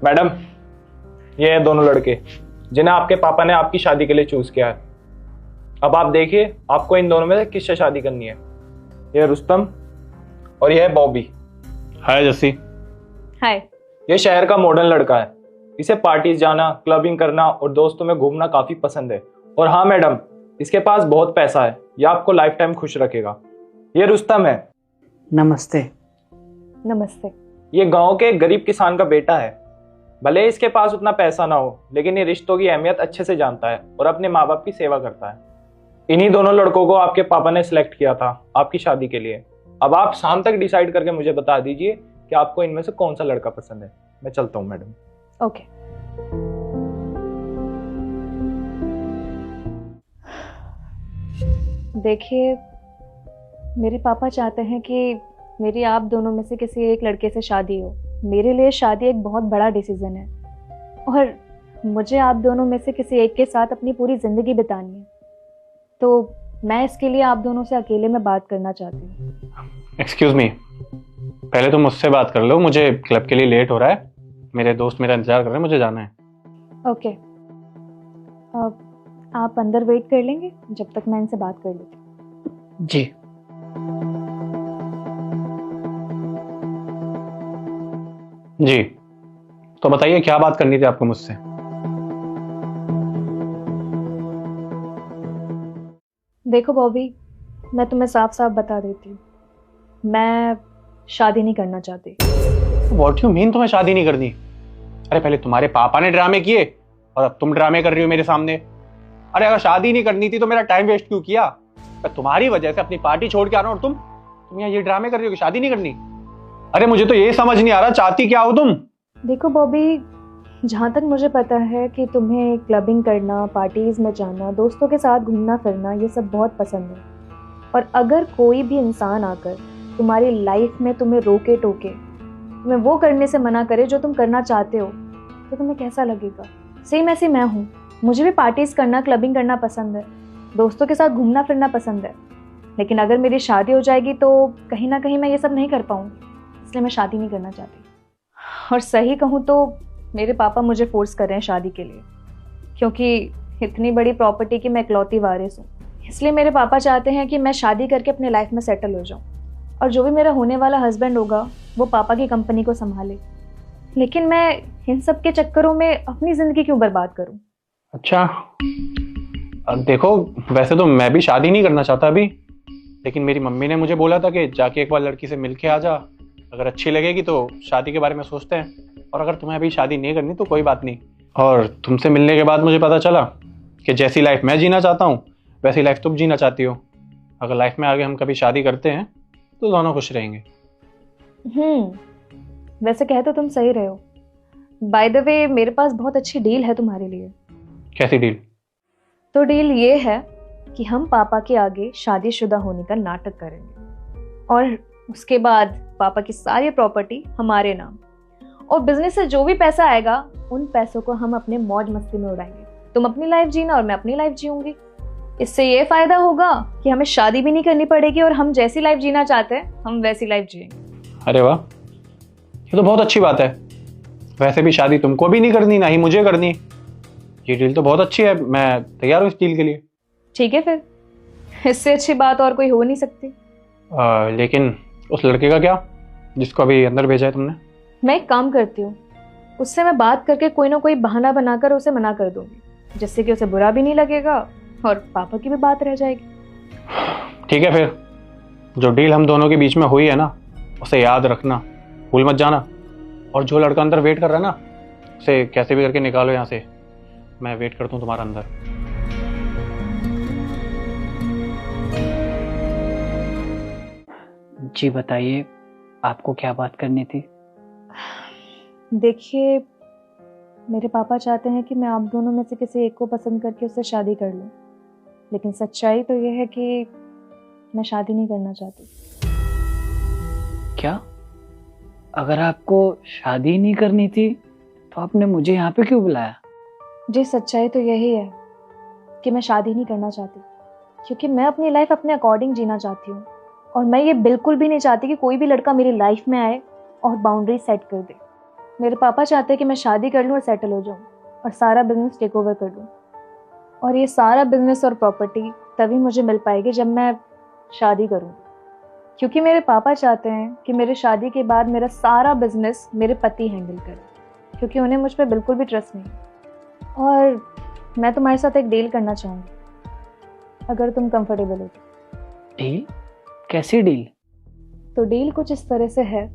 Madam, ये है दोनों लड़के जिन्हें आपके पापा ने आपकी शादी के लिए चूज किया है। अब आप देखिए आपको इन दोनों में से किससे शादी करनी है। ये रुस्तम और ये है बॉबी। हाय जस्सी। हाय। ये शहर का मॉडर्न लड़का है। इसे पार्टीज जाना, क्लबिंग करना और दोस्तों में घूमना काफी पसंद है। और हाँ मैडम, इसके पास बहुत पैसा है। यह आपको लाइफ टाइम खुश रखेगा। ये रुस्तम है। नमस्ते। नमस्ते। ये गांव के एक गरीब किसान का बेटा है। भले इसके पास उतना पैसा ना हो, लेकिन ये रिश्तों की अहमियत अच्छे से जानता है और अपने माँ बाप की सेवा करता है। इन्हीं दोनों लड़कों को आपके पापा ने सिलेक्ट किया था आपकी शादी के लिए। अब आप शाम तक डिसाइड करके मुझे बता दीजिए कि आपको इनमें से कौन सा लड़का पसंद है। मैं चलता हूँ मैडम। ओके। देखिए, मेरे पापा चाहते हैं कि मेरी आप दोनों में से किसी एक लड़के से शादी हो। मेरे लिए शादी एक बहुत बड़ा डिसीजन है और मुझे आप दोनों में से किसी एक के साथ अपनी पूरी ज़िंदगी बितानी है। तो मैं इसके लिए आप दोनों से अकेले में बात करना चाहती हूँ। एक्सक्यूज मी, पहले तुम मुझसे बात कर लो। मुझे क्लब के लिए लेट हो रहा है। मेरे दोस्त मेरा इंतजार कर रहे हैं, मुझे जाना है। ओके। अब आप अंदर वेट कर लेंगे जब तक मैं इनसे बात कर लेती हूँ। जी। जी, तो बताइए क्या बात करनी थी आपको मुझसे। देखो बॉबी, मैं तुम्हें साफ साफ बता देती हूँ, मैं शादी नहीं करना चाहती। व्हाट यू मीन तुम्हें शादी नहीं करनी? अरे पहले तुम्हारे पापा ने ड्रामे किए और अब तुम ड्रामे कर रही हो मेरे सामने। अरे अगर शादी नहीं करनी थी तो मेरा टाइम वेस्ट क्यों किया? मैं तुम्हारी वजह से अपनी पार्टी छोड़ के आ रहा हूँ और तुम यहाँ ये ड्रामे कर रही हो कि शादी नहीं करनी। अरे मुझे तो ये समझ नहीं आ रहा, चाहती क्या हो तुम? देखो बॉबी, जहाँ तक मुझे पता है कि तुम्हें क्लबिंग करना, पार्टीज में जाना, दोस्तों के साथ घूमना फिरना, ये सब बहुत पसंद है। और अगर कोई भी इंसान आकर तुम्हारी लाइफ में तुम्हें रोके टोके, तुम्हें वो करने से मना करे जो तुम करना चाहते हो, तो तुम्हें कैसा लगेगा? सेम ऐसे मैं हूँ, मुझे भी पार्टीज करना, क्लबिंग करना पसंद है, दोस्तों के साथ घूमना फिरना पसंद है। लेकिन अगर मेरी शादी हो जाएगी तो कहीं ना कहीं मैं ये सब नहीं कर पाऊंगी, इसलिए मैं शादी नहीं करना चाहती। और सही कहूँ तो मेरे पापा मुझे फोर्स कर रहे हैं शादी के लिए, क्योंकि इतनी बड़ी प्रॉपर्टी की मैं इकलौती वारिस हूँ। इसलिए मेरे पापा चाहते हैं कि मैं शादी करके अपने लाइफ में सेटल हो जाऊँ और जो भी मेरा होने वाला हस्बैंड होगा वो पापा की कंपनी को संभाले। लेकिन मैं इन सब के चक्करों में अपनी ज़िंदगी क्यों बर्बाद करूँ? अच्छा, अब देखो वैसे तो मैं भी शादी नहीं करना चाहता अभी, लेकिन मेरी मम्मी ने मुझे बोला था कि जाके एक बार लड़की से मिल के आ जा, अगर अच्छी लगेगी तो शादी के बारे में सोचते हैं, और अगर तुम्हें अभी शादी नहीं करनी तो कोई बात नहीं। और तुमसे मिलने के बाद मुझे पता चला कि जैसी लाइफ मैं जीना चाहता हूँ वैसी लाइफ तुम जीना चाहती हो। अगर लाइफ में आगे हम कभी शादी करते हैं तो दोनों खुश रहेंगे। वैसे कहे तो तुम सही रहे हो। बाय द वे, मेरे पास बहुत अच्छी डील है तुम्हारे लिए। कैसी डील? तो डील ये है कि हम पापा के आगे शादीशुदा होने का नाटक करेंगे और उसके बाद पापा की सारी प्रॉपर्टी हमारे नाम, और बिजनेस से जो भी पैसा आएगा उन पैसों को हम अपने मौज मस्ती में उड़ाएंगे। तुम अपनी लाइफ जीना और मैं अपनी लाइफ जीऊंगी। इससे ये फायदा होगा कि हमें शादी भी नहीं करनी पड़ेगी और हम जैसी लाइफ जीना चाहते हैं हम वैसी लाइफ जिएंगे। अरे वाह, ये तो बहुत अच्छी बात है। वैसे भी शादी तुमको भी नहीं करनी, ना ही मुझे करनी। ये डील तो बहुत अच्छी है, मैं तैयार हूँ इस डील के लिए। ठीक है, फिर इससे अच्छी बात और कोई हो नहीं सकती। लेकिन उस लड़के का क्या जिसको अभी अंदर भेजा है तुमने? मैं एक काम करती हूँ, उससे मैं बात करके कोई ना कोई बहाना बनाकर उसे मना कर दूंगी, जिससे कि उसे बुरा भी नहीं लगेगा और पापा की भी बात रह जाएगी। ठीक है, फिर जो डील हम दोनों के बीच में हुई है ना, उसे याद रखना, भूल मत जाना। और जो लड़का अंदर वेट कर रहा है ना, उसे कैसे भी करके निकालो यहाँ से। मैं वेट करता हूँ तुम्हारा अंदर। जी बताइए, आपको क्या बात करनी थी? देखिए, मेरे पापा चाहते हैं कि मैं आप दोनों में से किसी एक को पसंद करके उससे शादी कर लूं, लेकिन सच्चाई तो ये है कि मैं शादी नहीं करना चाहती। क्या? अगर आपको शादी नहीं करनी थी तो आपने मुझे यहाँ पे क्यों बुलाया? जी, सच्चाई तो यही है कि मैं शादी नहीं करना चाहती, क्योंकि मैं अपनी लाइफ अपने अकॉर्डिंग जीना चाहती हूँ और मैं ये बिल्कुल भी नहीं चाहती कि कोई भी लड़का मेरी लाइफ में आए और बाउंड्री सेट कर दे। मेरे पापा चाहते हैं कि मैं शादी कर लूँ और सेटल हो जाऊँ और सारा बिजनेस टेक ओवर कर लूँ। और ये सारा बिजनेस और प्रॉपर्टी तभी मुझे मिल पाएगी जब मैं शादी करूँ, क्योंकि मेरे पापा चाहते हैं कि मेरे शादी के बाद मेरा सारा बिजनेस मेरे पति हैंडल करें, क्योंकि उन्हें मुझ पर बिल्कुल भी ट्रस्ट नहीं। और मैं तुम्हारे साथ एक डील करना चाहूँगी, अगर तुम कंफर्टेबल हो तो। डील? कैसी डील? तो डील कुछ इस तरह से है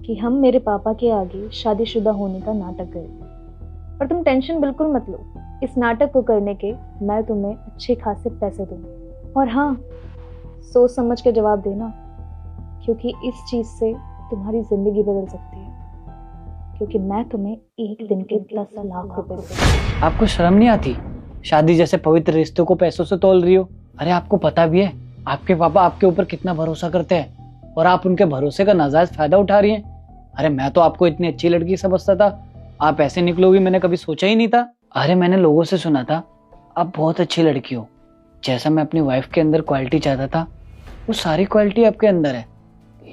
कि हम मेरे पापा के आगे शादीशुदा होने का नाटक करेंगे, और तुम टेंशन बिल्कुल मत लो, इस नाटक को करने के मैं तुम्हें अच्छे खासे पैसे दूंगी। और हाँ, सोच समझ के जवाब देना, क्योंकि इस चीज से तुम्हारी जिंदगी बदल सकती है, क्योंकि मैं तुम्हें एक दिन के 10 लाख रुपए दूंगी। आपको शर्म नहीं आती? शादी जैसे पवित्र रिश्तों को पैसों से तोल रही हो। अरे आपको पता भी है आपके पापा आपके ऊपर कितना भरोसा करते हैं, और आप उनके भरोसे का नाजायज फायदा उठा रही हैं। अरे मैं तो आपको इतनी अच्छी लड़की समझता था, आप ऐसे निकलोगी मैंने कभी सोचा ही नहीं था। अरे मैंने लोगों से सुना था आप बहुत अच्छी लड़की हो, जैसा मैं अपनी वाइफ के अंदर क्वालिटी चाहता था वो सारी क्वालिटी आपके अंदर है।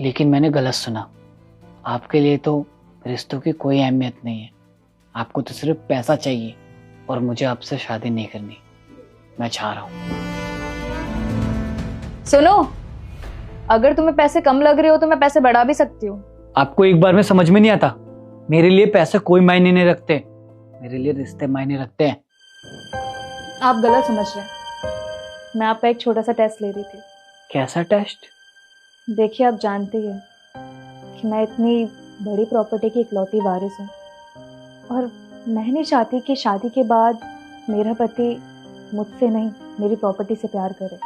लेकिन मैंने गलत सुना, आपके लिए तो रिश्तों की कोई अहमियत नहीं है, आपको तो सिर्फ पैसा चाहिए, और मुझे आपसे शादी नहीं करनी। मैं चाह रहा हूँ। सुनो, अगर तुम्हें पैसे कम लग रहे हो तो मैं पैसे बढ़ा भी सकती हूँ। आपको एक बार में समझ में नहीं आता? मेरे लिए पैसे कोई मायने नहीं रखते, मेरे लिए रिश्ते मायने रखते हैं। आप गलत समझ रहे हैं। मैं आपका एक छोटा सा टेस्ट ले रही थी। कैसा टेस्ट? देखिए, आप जानते हैं कि मैं इतनी बड़ी प्रॉपर्टी की इकलौती वारिस हूँ, और मैं नहीं चाहती कि शादी के बाद मेरा पति मुझसे नहीं मेरी प्रॉपर्टी से प्यार करे।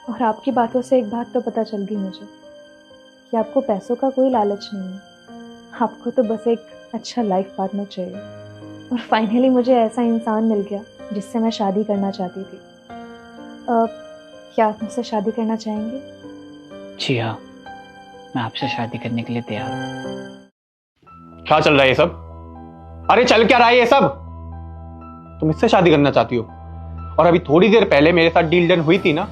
और आपकी बातों से एक बात तो पता चल गई मुझे कि आपको पैसों का कोई लालच नहीं है, आपको तो बस एक अच्छा लाइफ पार्टनर चाहिए। और फाइनली मुझे ऐसा इंसान मिल गया जिससे मैं शादी करना चाहती थी। क्या आप मुझसे शादी करना चाहेंगे? जी हाँ, मैं आपसे शादी करने के लिए तैयार हूँ। क्या चल रहा है ये सब? अरे चल क्या रहा है ये सब? तुम इससे शादी करना चाहती हो? और अभी थोड़ी देर पहले मेरे साथ डील डन हुई थी ना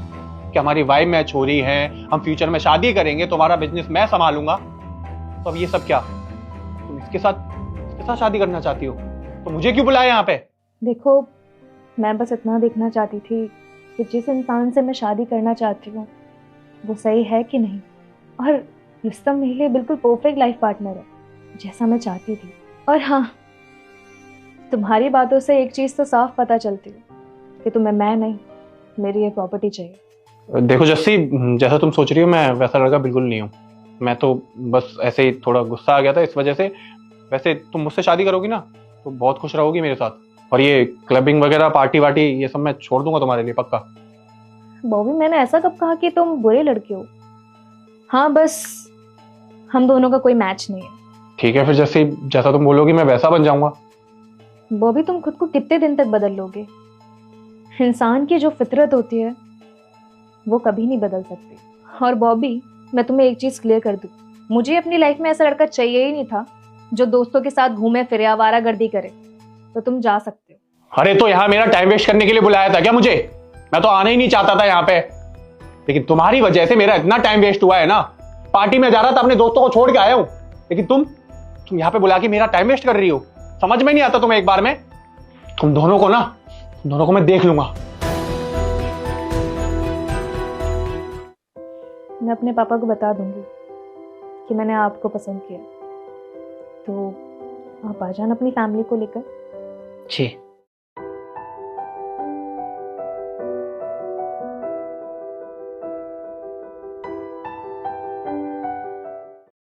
कि हमारी वाइब मैच हो रही है, हम फ्यूचर में शादी करेंगे, तुम्हारा बिजनेस मैं संभालूंगा। तो अब ये सब क्या? तुम इसके साथ शादी करना चाहती हो? तो मुझे क्यों बुलाया यहाँ पे? देखो, मैं बस इतना देखना चाहती थी कि जिस इंसान से मैं शादी करना चाहती हूँ वो सही है कि नहीं, और रिश्ता मेरे लिए बिल्कुल परफेक्ट लाइफ पार्टनर है जैसा मैं चाहती थी। और हाँ, तुम्हारी बातों से एक चीज़ तो साफ पता चलती है कि तुम्हें मैं नहीं, मेरी ये प्रॉपर्टी चाहिए। देखो जस्सी, जैसा तुम सोच रही हो मैं वैसा लड़का बिल्कुल नहीं हूँ। मैं तो बस ऐसे ही थोड़ा गुस्सा आ गया था इस वजह से। वैसे तुम मुझसे शादी करोगी ना तो बहुत खुश रहोगी मेरे साथ, और ये क्लबिंग वगैरह पार्टी वार्टी ये सब मैं छोड़ दूंगा तुम्हारे लिए, पक्का। बॉबी, मैंने ऐसा कब कहा कि तुम बुरे लड़के हो? हाँ, बस हम दोनों का कोई मैच नहीं है। ठीक है फिर जस्सी, जैसा तुम बोलोगी मैं वैसा बन जाऊंगा। बॉबी, तुम खुद को कितने दिन तक बदल लोगे? इंसान की जो फितरत होती है वो कभी नहीं बदल सकती। और बॉबी, मैं तुम्हें एक चीज क्लियर कर दूं, मुझे अपनी लाइफ में ऐसा लड़का चाहिए ही नहीं था जो दोस्तों के साथ घूमे फिरे आवारागर्दी करे। तो तुम जा सकते हो। अरे तो यहाँ मेरा टाइम वेस्ट करने के लिए बुलाया था क्या मुझे? मैं तो आना ही नहीं चाहता था यहाँ पे, लेकिन तुम्हारी वजह से मेरा इतना टाइम वेस्ट हुआ है ना। पार्टी में जा रहा था, अपने दोस्तों को छोड़ के आया हूँ, लेकिन तुम यहाँ पे बुला के मेरा टाइम वेस्ट कर रही हो। समझ में नहीं आता तुम्हें एक बार में? तुम दोनों को मैं देख लूंगा। मैं अपने पापा को बता दूंगी कि मैंने आपको पसंद किया, तो आप आ जाना अपनी फैमिली को लेकर। जी।